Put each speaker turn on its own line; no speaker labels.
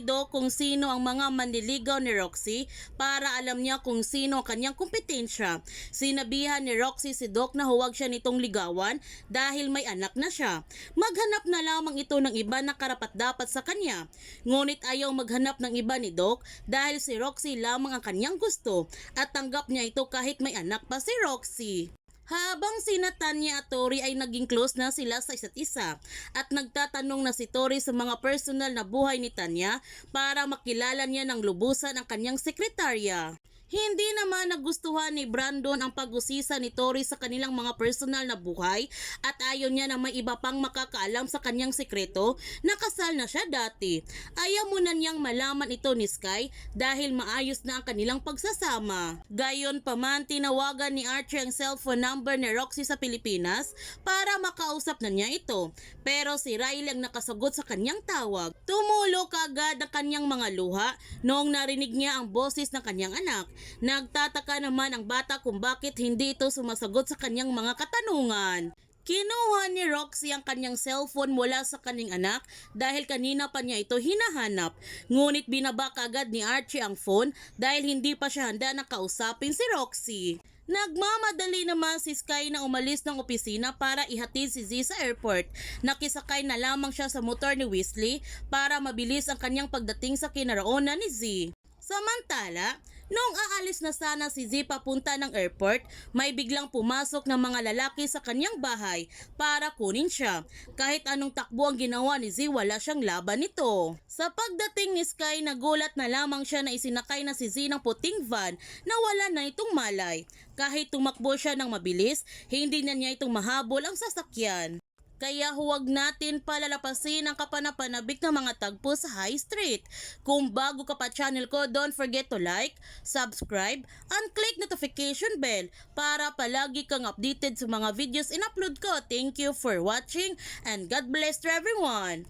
Doc kung sino ang mga manliligaw ni Roxy para alam niya kung sino ang kanyang kompetensya. Sinabihan ni Roxy si Doc na huwag siya nitong ligawan dahil may anak na siya. Maghanap na lamang ito ng iba na karapat-dapat sa kanya. Ngunit ayaw maghanap ng iba ni Doc dahil si Roxy lamang ang kanyang gusto at tanggap niya ito kahit may anak pa si Roxy. Habang sina Tanya at Tori ay naging close na sila sa isa't isa at nagtatanong na si Tori sa mga personal na buhay ni Tanya para makilala niya ng lubusan ang kanyang sekretarya. Hindi naman nagustuhan ni Brandon ang pag-usisa ni Tori sa kanilang mga personal na buhay at ayaw niya na may iba pang makakaalam sa kanyang sekreto na kasal na siya dati. Ayaw muna niyang malaman ito ni Sky dahil maayos na ang kanilang pagsasama. Gayon pa man, tinawagan ni Archie ang cellphone number ni Roxy sa Pilipinas para makausap na niya ito. Pero si Riley ang nakasagot sa kanyang tawag. Tumulo kaagad ang kanyang mga luha noong narinig niya ang boses ng kanyang anak. Nagtataka naman ang bata kung bakit hindi ito sumasagot sa kanyang mga katanungan. Kinuha ni Roxy ang kanyang cellphone mula sa kanyang anak dahil kanina pa niya ito hinahanap. Ngunit binaba kaagad ni Archie ang phone dahil hindi pa siya handa na kausapin si Roxy. Nagmamadali naman si Sky na umalis ng opisina para ihatid si Z sa airport. Nakisakay na lamang siya sa motor ni Weasley para mabilis ang kanyang pagdating sa kinaroonan ni Z. Samantala, noong aalis na sana si Z papunta ng airport, may biglang pumasok ng mga lalaki sa kanyang bahay para kunin siya. Kahit anong takbo ang ginawa ni Z, wala siyang laban nito. Sa pagdating ni Sky, nagulat na lamang siya na isinakay na si Z ng puting van na wala na itong malay. Kahit tumakbo siya ng mabilis, hindi na niya itong mahabol ang sasakyan. Kaya huwag natin palalapasin ang kapanapanabik ng mga tagpo sa High Street. Kung bago ka pa channel ko, don't forget to like, subscribe, and click notification bell para palagi kang updated sa mga videos in-upload ko. Thank you for watching and God bless to everyone!